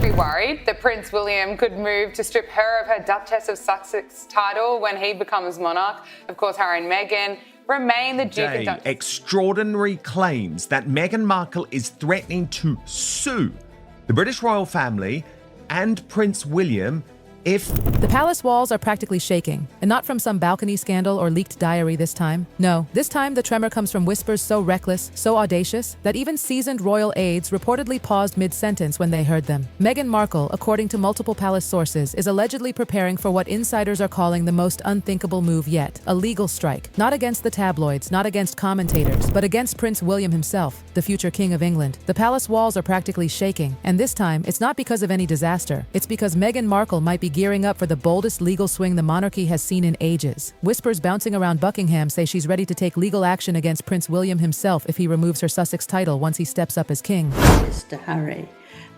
Be worried that Prince William could move to strip her of her Duchess of Sussex title when he becomes monarch. Of course, Harry and Meghan remain the Duke and Duchess. Extraordinary claims that Meghan Markle is threatening to sue the British royal family and Prince William if the palace walls are practically shaking, and not from some balcony scandal or leaked diary this time. No, this time the tremor comes from whispers so reckless, so audacious, that even seasoned royal aides reportedly paused mid-sentence when they heard them. Meghan Markle, according to multiple palace sources, is allegedly preparing for what insiders are calling the most unthinkable move yet, a legal strike. Not against the tabloids, not against commentators, but against Prince William himself, the future King of England. The palace walls are practically shaking, and this time it's not because of any disaster. It's because Meghan Markle might be gearing up for the boldest legal swing the monarchy has seen in ages. Whispers bouncing around Buckingham say she's ready to take legal action against Prince William himself if he removes her Sussex title once he steps up as king. To Harry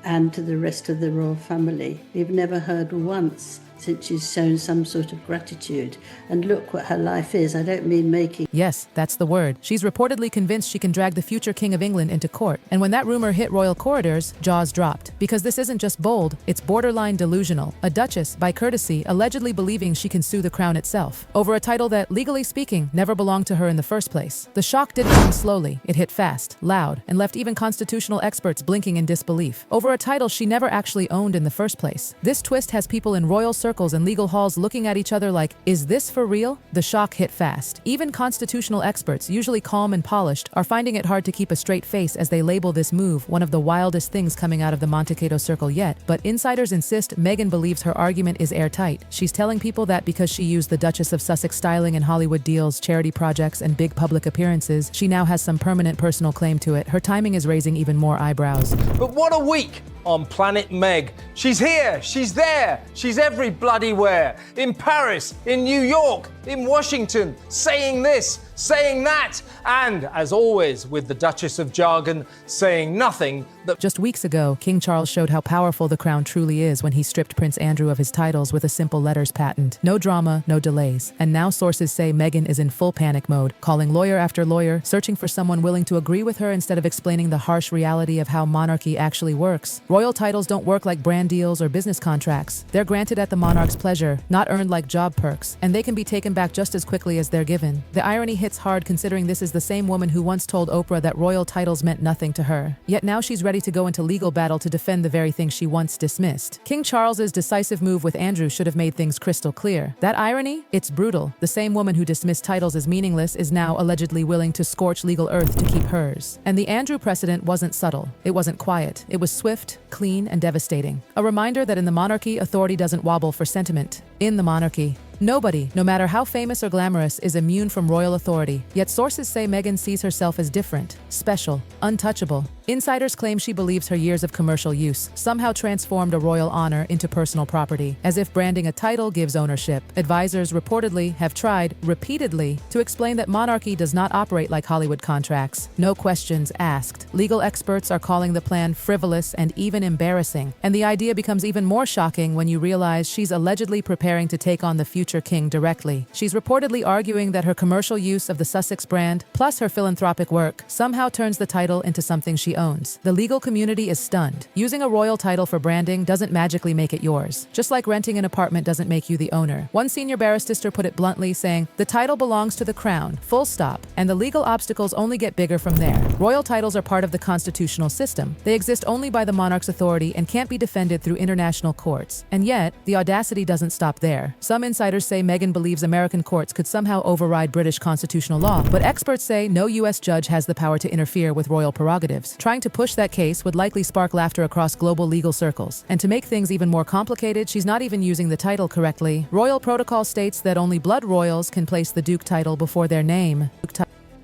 and to the rest of the royal family, we've never heard once since she's shown some sort of gratitude. And look what her life is. I don't mean making. Yes, that's the word. She's reportedly convinced she can drag the future King of England into court. And when that rumor hit royal corridors, jaws dropped. Because this isn't just bold, it's borderline delusional. A duchess, by courtesy, allegedly believing she can sue the crown itself over a title that, legally speaking, never belonged to her in the first place. The shock didn't come slowly. It hit fast, loud, and left even constitutional experts blinking in disbelief. Over a title she never actually owned in the first place. This twist has people in royal circles and legal halls looking at each other like, is this for real? The shock hit fast. Even constitutional experts, usually calm and polished, are finding it hard to keep a straight face as they label this move one of the wildest things coming out of the Mantecato circle yet. But insiders insist Meghan believes her argument is airtight. She's telling people that because she used the Duchess of Sussex styling in Hollywood deals, charity projects, and big public appearances, she now has some permanent personal claim to it. Her timing is raising even more eyebrows. But what a week on Planet Meg. She's here, she's there, she's every bloody where. In Paris, in New York, in Washington, saying this, saying that, and, as always with the Duchess of Jargon, saying nothing that... Just weeks ago, King Charles showed how powerful the crown truly is when he stripped Prince Andrew of his titles with a simple letters patent. No drama, no delays. And now sources say Meghan is in full panic mode, calling lawyer after lawyer, searching for someone willing to agree with her instead of explaining the harsh reality of how monarchy actually works. Royal titles don't work like brand deals or business contracts. They're granted at the monarch's pleasure, not earned like job perks, and they can be taken back just as quickly as they're given. The irony hits hard considering this is the same woman who once told Oprah that royal titles meant nothing to her. Yet now she's ready to go into legal battle to defend the very thing she once dismissed. King Charles's decisive move with Andrew should have made things crystal clear. That irony? It's brutal. The same woman who dismissed titles as meaningless is now allegedly willing to scorch legal earth to keep hers. And the Andrew precedent wasn't subtle. It wasn't quiet. It was swift, clean, and devastating. A reminder that in the monarchy, authority doesn't wobble for sentiment. In the monarchy, nobody, no matter how famous or glamorous, is immune from royal authority. Yet sources say Meghan sees herself as different, special, untouchable. Insiders claim she believes her years of commercial use somehow transformed a royal honor into personal property, as if branding a title gives ownership. Advisors reportedly have tried, repeatedly, to explain that monarchy does not operate like Hollywood contracts. No questions asked. Legal experts are calling the plan frivolous and even embarrassing. And the idea becomes even more shocking when you realize she's allegedly preparing to take on the future king directly. She's reportedly arguing that her commercial use of the Sussex brand, plus her philanthropic work, somehow turns the title into something she owns. The legal community is stunned. Using a royal title for branding doesn't magically make it yours. Just like renting an apartment doesn't make you the owner. One senior barrister put it bluntly, saying, "The title belongs to the crown, full stop, and the legal obstacles only get bigger from there. Royal titles are part of the constitutional system. They exist only by the monarch's authority and can't be defended through international courts." And yet, the audacity doesn't stop there. Some insiders say Meghan believes American courts could somehow override British constitutional law, but experts say no U.S. judge has the power to interfere with royal prerogatives. Trying to push that case would likely spark laughter across global legal circles. And to make things even more complicated, she's not even using the title correctly. Royal protocol states that only blood royals can place the Duke title before their name.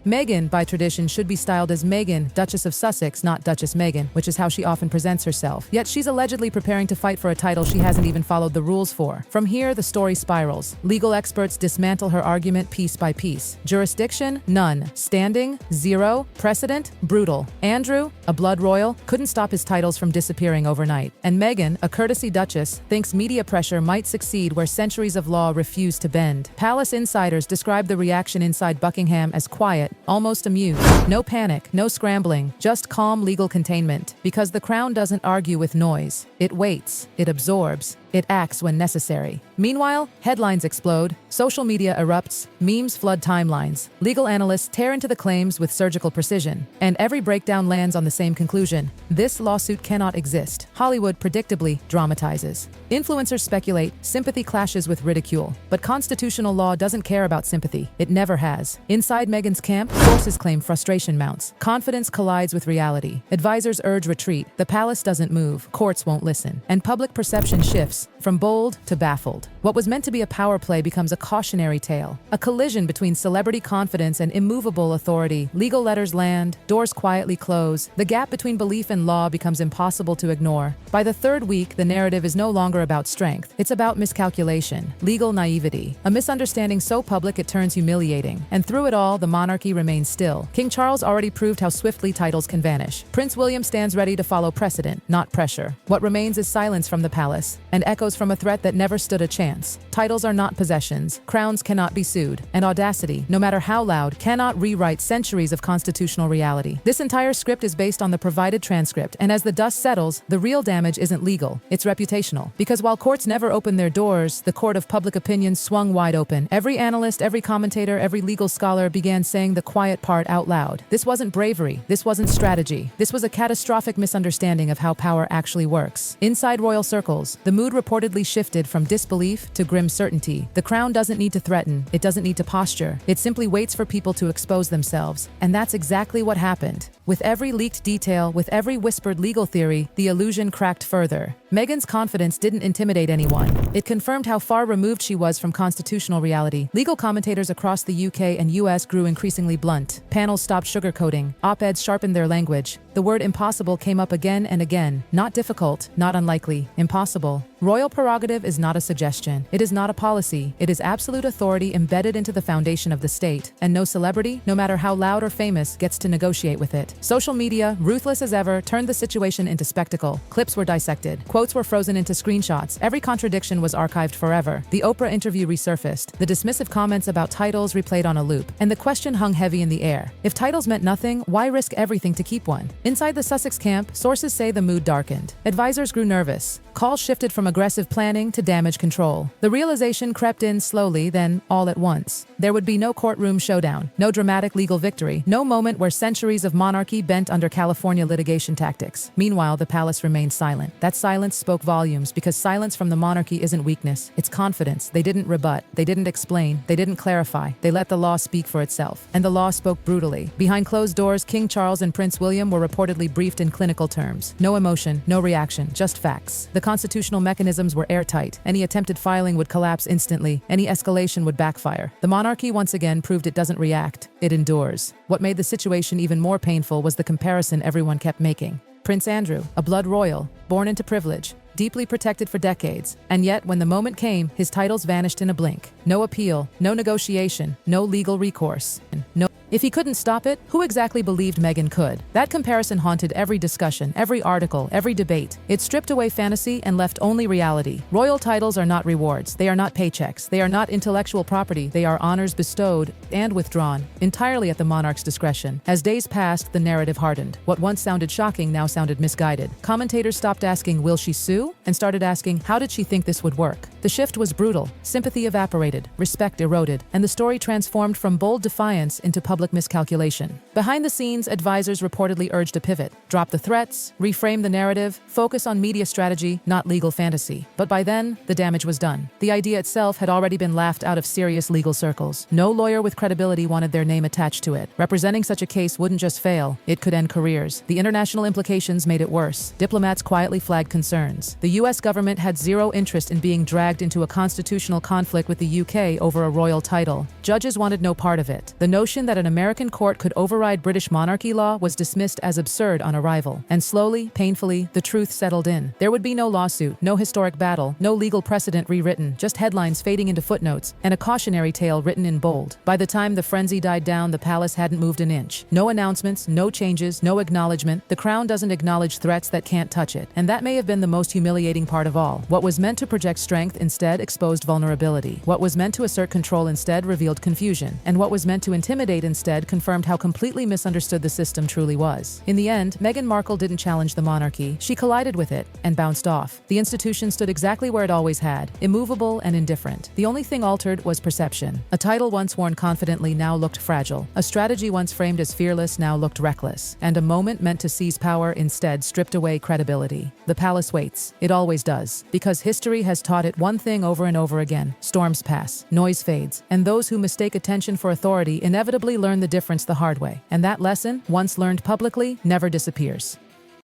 Meghan, by tradition, should be styled as Meghan, Duchess of Sussex, not Duchess Meghan, which is how she often presents herself. Yet she's allegedly preparing to fight for a title she hasn't even followed the rules for. From here, the story spirals. Legal experts dismantle her argument piece by piece. Jurisdiction? None. Standing? Zero. Precedent? Brutal. Andrew, a blood royal, couldn't stop his titles from disappearing overnight. And Meghan, a courtesy duchess, thinks media pressure might succeed where centuries of law refuse to bend. Palace insiders describe the reaction inside Buckingham as quiet, quiet, almost amused. No panic, no scrambling, just calm legal containment. Because the crown doesn't argue with noise. It waits, it absorbs, it acts when necessary. Meanwhile, headlines explode, social media erupts, memes flood timelines, legal analysts tear into the claims with surgical precision, and every breakdown lands on the same conclusion: this lawsuit cannot exist. Hollywood predictably dramatizes. Influencers speculate, sympathy clashes with ridicule. But constitutional law doesn't care about sympathy. It never has. Inside Meghan's camp, sources claim frustration mounts. Confidence collides with reality. Advisors urge retreat. The palace doesn't move. Courts won't listen. And public perception shifts from bold to baffled. What was meant to be a power play becomes a cautionary tale. A collision between celebrity confidence and immovable authority. Legal letters land. Doors quietly close. The gap between belief and law becomes impossible to ignore. By the third week, the narrative is no longer about strength. It's about miscalculation, legal naivety, a misunderstanding so public it turns humiliating. And through it all, the monarchy remains still. King Charles already proved how swiftly titles can vanish. Prince William stands ready to follow precedent, not pressure. What remains is silence from the palace, and echoes from a threat that never stood a chance. Titles are not possessions, crowns cannot be sued, and audacity, no matter how loud, cannot rewrite centuries of constitutional reality. This entire script is based on the provided transcript, and as the dust settles, the real damage isn't legal, it's reputational. Because while courts never opened their doors, the court of public opinion swung wide open. Every analyst, every commentator, every legal scholar began saying the quiet part out loud. This wasn't bravery, this wasn't strategy. This was a catastrophic misunderstanding of how power actually works. Inside royal circles, the mood reportedly shifted from disbelief to grim certainty. The crown doesn't need to threaten, it doesn't need to posture. It simply waits for people to expose themselves. And that's exactly what happened. With every leaked detail, with every whispered legal theory, the illusion cracked further. Meghan's confidence didn't intimidate anyone. It confirmed how far removed she was from constitutional reality. Legal commentators across the UK and US grew increasingly blunt. Panels stopped sugarcoating. Op-eds sharpened their language. The word impossible came up again and again. Not difficult, not unlikely, impossible. Royal prerogative is not a suggestion. It is not a policy. It is absolute authority embedded into the foundation of the state. And no celebrity, no matter how loud or famous, gets to negotiate with it. Social media, ruthless as ever, turned the situation into spectacle. Clips were dissected. Quotes were frozen into screenshots. Every contradiction was archived forever. The Oprah interview resurfaced. The dismissive comments about titles replayed on a loop. And the question hung heavy in the air. If titles meant nothing, why risk everything to keep one? Inside the Sussex camp, sources say the mood darkened. Advisors grew nervous. Calls shifted from aggressive planning to damage control. The realization crept in slowly, then all at once. There would be no courtroom showdown, no dramatic legal victory, no moment where centuries of monarchy bent under California litigation tactics. Meanwhile, the palace remained silent. That silence spoke volumes, because silence from the monarchy isn't weakness, it's confidence. They didn't rebut, they didn't explain, they didn't clarify. They let the law speak for itself. And the law spoke brutally. Behind closed doors, King Charles and Prince William were reportedly briefed in clinical terms. No emotion, no reaction, just facts. The constitutional mechanisms were airtight. Any attempted filing would collapse instantly. Any escalation would backfire. The monarchy once again proved it doesn't react, it endures. What made the situation even more painful was the comparison everyone kept making. Prince Andrew, a blood royal, born into privilege, deeply protected for decades, and yet when the moment came, his titles vanished in a blink. No appeal, no negotiation, no legal recourse, no. If he couldn't stop it, who exactly believed Meghan could? That comparison haunted every discussion, every article, every debate. It stripped away fantasy and left only reality. Royal titles are not rewards. They are not paychecks. They are not intellectual property. They are honors bestowed and withdrawn, entirely at the monarch's discretion. As days passed, the narrative hardened. What once sounded shocking now sounded misguided. Commentators stopped asking, will she sue? And started asking, how did she think this would work? The shift was brutal. Sympathy evaporated. Respect eroded. And the story transformed from bold defiance into public miscalculation. Behind the scenes, advisors reportedly urged a pivot. Drop the threats, reframe the narrative, focus on media strategy, not legal fantasy. But by then, the damage was done. The idea itself had already been laughed out of serious legal circles. No lawyer with credibility wanted their name attached to it. Representing such a case wouldn't just fail, it could end careers. The international implications made it worse. Diplomats quietly flagged concerns. The US government had zero interest in being dragged into a constitutional conflict with the UK over a royal title. Judges wanted no part of it. The notion that an American court could override British monarchy law was dismissed as absurd on arrival. And slowly, painfully, the truth settled in. There would be no lawsuit, no historic battle, no legal precedent rewritten, just headlines fading into footnotes, and a cautionary tale written in bold. By the time the frenzy died down, the palace hadn't moved an inch. No announcements, no changes, no acknowledgement. The crown doesn't acknowledge threats that can't touch it. And that may have been the most humiliating part of all. What was meant to project strength instead exposed vulnerability. What was meant to assert control instead revealed confusion, and what was meant to intimidate instead confirmed how completely misunderstood the system truly was. In the end, Meghan Markle didn't challenge the monarchy, she collided with it and bounced off. The institution stood exactly where it always had, immovable and indifferent. The only thing altered was perception. A title once worn confidently now looked fragile. A strategy once framed as fearless now looked reckless. And a moment meant to seize power instead stripped away credibility. The palace waits. It always does. Because history has taught it one thing over and over again. Storms pass, noise fades, and those who mistake attention for authority inevitably learn the difference the hard way. And that lesson, once learned publicly, never disappears.